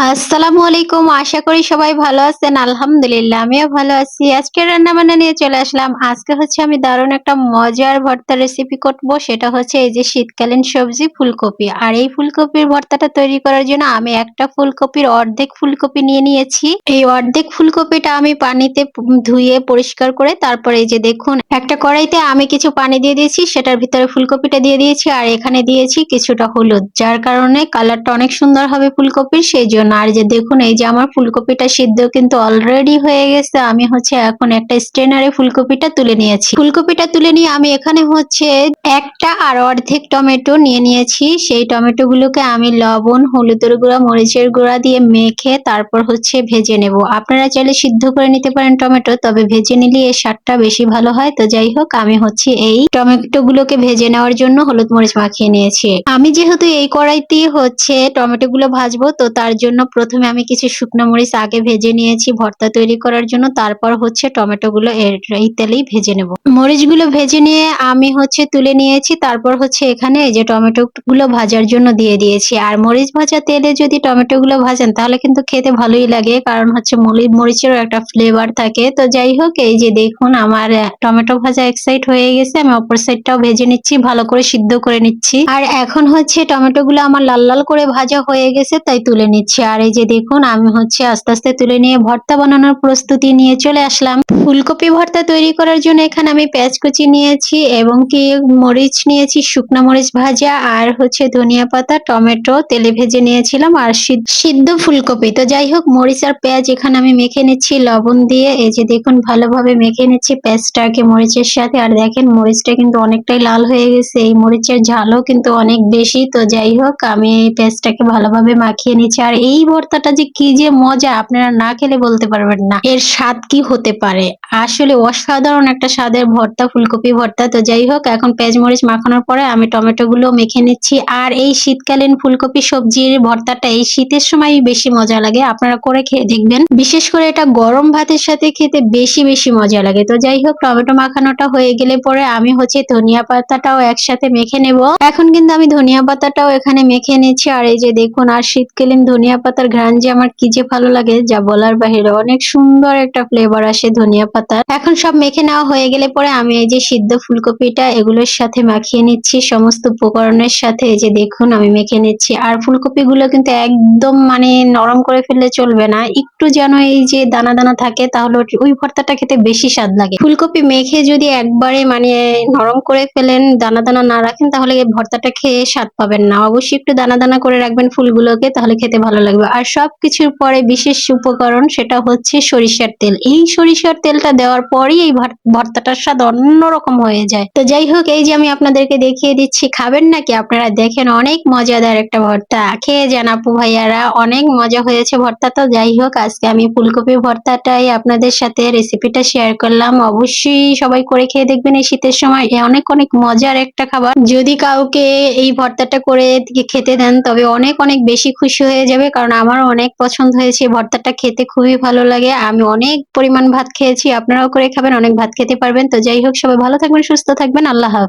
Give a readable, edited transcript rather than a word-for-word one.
আসসালামু আলাইকুম। আশা করি সবাই ভালো আছেন। আলহামদুলিল্লাহ আমিও ভালো আছি। আজকে রান্নাবান্না নিয়ে চলে আসলাম। আজকে হচ্ছে আমি দারুণ একটা মজার ভর্তা রেসিপি করব। সেটা হচ্ছে এই যে শীতকালীন সবজি ফুলকপি। আর এই ফুলকপির ভর্তাটা তৈরি করার জন্য আমি একটা ফুলকপির অর্ধেক ফুলকপি নিয়ে নিয়েছি। এই অর্ধেক ফুলকপিটা আমি পানিতে ধুয়ে পরিষ্কার করে তারপরে এই যে দেখুন একটা কড়াইতে আমি কিছু পানি দিয়ে দিয়েছি, সেটার ভিতরে ফুলকপিটা দিয়ে দিয়েছি আর এখানে দিয়েছি কিছুটা হলুদ, যার কারণে কালারটা অনেক সুন্দর হবে ফুলকপির, সেই জন্য। আর যে দেখুন এই যে আমার ফুলকপিটা সিদ্ধ কিন্তু অলরেডি হয়ে গেছে। আমি হচ্ছে এখন একটা স্ট্রেনারে ফুলকপিটা তুলে নিয়েছি। ফুলকপিটা তুলে নিয়ে আমি এখানে হচ্ছে একটা আর অর্ধেক টমেটো নিয়ে নিয়েছি। সেই টমেটো গুলোকে আমি লবণ, হলুদের গুঁড়া, মরিচের গুঁড়া দিয়ে মেখে তারপর হচ্ছে ভেজে নেব। আপনারা চাইলে সিদ্ধ করে নিতে পারেন টমেটো, তবে ভেজে নিলে এর স্বাদটা বেশি ভালো হয়। তো যাই হোক, আমি হচ্ছে এই টমেটো গুলোকে ভেজে নেওয়ার জন্য হলুদ মরিচ মাখিয়ে নিয়েছি। আমি যেহেতু এই কড়াইতেই হচ্ছে টমেটো গুলো ভাজবো, তো তার জন্য প্রথমে আমি কিছু শুকনো মরিচ আগে ভেজে নিয়েছি ভর্তা তৈরি করার জন্য, তারপর হচ্ছে টমেটো গুলো এই তেলেই ভেজে নেব। মরিচ গুলো ভেজে নিয়ে আমি হচ্ছে তুলে নিয়েছি, তারপর হচ্ছে এখানে এই যে টমেটো গুলো ভাজার জন্য দিয়ে দিয়েছি। আর মরিচ ভাজা তেলে যদি টমেটো গুলো ভাজেন তাহলে কিন্তু খেতে ভালোই লাগে, কারণ হচ্ছে মরিচেরও একটা ফ্লেভার থাকে। তো যাই হোক, এই যে দেখুন আমার টমেটো ভাজা এক সাইড হয়ে গেছে, আমি অপর সাইডটাও ভেজে নিচ্ছি, ভালো করে সিদ্ধ করে নিচ্ছি। আর এখন হচ্ছে টমেটো গুলো আমার লাল লাল করে ভাজা হয়ে গেছে, তাই তুলে নিচ্ছি। আর এই যে দেখুন আমি হচ্ছে আস্তে আস্তে তুলে নিয়ে ভর্তা বানানোর প্রস্তুতি নিয়ে চলে আসলাম। ফুলকপি ভর্তা তৈরি করার জন্য এখানে আমি পেঁয়াজ কুচি নিয়েছি এবং কি মরিচ নিয়েছি, শুকনো মরিচ ভাজা, আর হচ্ছে ধনিয়া পাতা, টমেটো তেলে ভেজে নিয়েছিলাম, আর সিদ্ধ ফুলকপি। তো যাই হোক, মরিচ আর পেঁয়াজ এখানে আমি মেখে নিচ্ছি লবণ দিয়ে। এই যে দেখুন ভালোভাবে মেখে নিচ্ছি পেঁয়াজটাকে মরিচের সাথে। আর দেখেন মরিচটা কিন্তু অনেকটাই লাল হয়ে গেছে, এই মরিচের ঝালও কিন্তু অনেক বেশি। তো যাই হোক, আমি এই পেঁয়াজটাকে ভালোভাবে মাখিয়ে নিচ্ছি। আর এই ভর্তাটা যে কি যে মজা, আপনারা না খেলে বলতে পারবেন না এর স্বাদ কি হতে পারে। আসলে অসাধারণ একটা স্বাদের ভর্তা ফুলকপি ভর্তা। তো যাই হোক, এখন পেঁয়াজ মরিচ মাখানোর পরে আমি টমেটো গুলো মেখে নিচ্ছি। আর এই শীতকালীন ফুলকপি সবজির ভর্তাটা এই শীতের সময় বেশি মজা লাগে, আপনারা করে খেয়ে দেখবেন। বিশেষ করে এটা গরম ভাতের সাথে খেতে বেশি বেশি মজা লাগে। তো যাই হোক, টমেটো মাখানোটা হয়ে গেলে পরে আমি হচ্ছে ধনিয়া পাতাটাও একসাথে মেখে নেব। এখন কিন্তু আমি ধনিয়া পাতাটাও এখানে মেখে নিচ্ছি। আর এই যে দেখুন, আর শীতকালীন ধনিয়া পাতার ঘ্রাণ যে আমার কি যে ভালো লাগে, যা বলার বাহিরে। অনেক সুন্দর একটা ফ্লেভার আসে ধনিয়া পাতার। এখন সব মেখে নেওয়া হয়ে গেলে পরে আমি এই যে সিদ্ধ ফুলকপিটা এগুলোর সাথে মাখিয়ে নিচ্ছি সমস্ত উপকরণের সাথে। এই যে দেখুন আমি মেখে নিচ্ছি। আর ফুলকপি গুলো কিন্তু একদম মানে নরম করে ফেললে চলবে না, একটু যেন এই যে দানা দানা থাকে, তাহলে ওই ভর্তাটা খেতে বেশি স্বাদ লাগে। ফুলকপি মেখে যদি একবারে মানে নরম করে ফেলেন, দানা দানা না রাখেন, তাহলে এই ভর্তাটা খেয়ে স্বাদ পাবেন না। অবশ্যই একটু দানা দানা করে রাখবেন ফুলগুলোকে, তাহলে খেতে ভালো লাগবে। আর সবকিছুর পরে বিশেষ উপকরণ, সেটা হচ্ছে সরিষার তেল। এই সরিষার তেলটা দেওয়ার পরই এই ভর্তাটার স্বাদ অন্যরকম হয়ে যায়। তো যাই হোক, এই যে আমি আপনাদেরকে দেখিয়ে দিচ্ছি, খাবেন নাকি আপনারা? দেখেন অনেক মজাদার একটা ভর্তা, খেয়ে যান আপু ভাইয়ারা, অনেক মজা হয়েছে ভর্তা। তো যাই হোক, আজকে আমি ফুলকপি ভর্তাটাই আপনাদের সাথে রেসিপিটা শেয়ার করলাম। অবশ্যই সবাই করে খেয়ে দেখবেন এই শীতের সময়, অনেক অনেক মজার একটা খাবার। যদি কাউকে এই ভর্তাটা করে খেতে দেন তবে অনেক অনেক বেশি খুশি হয়ে যাবে, কারণ আমার অনেক পছন্দ হয়েছে ভর্তাটা, খেতে খুবই ভালো লাগে। আমি অনেক পরিমাণ ভাত খেয়েছি, আপনারাও করে খাবেন, অনেক ভাত খেতে পারবেন। তো যাই হোক, সবাই ভালো থাকবেন, সুস্থ থাকবেন, আল্লাহ হাফেজ।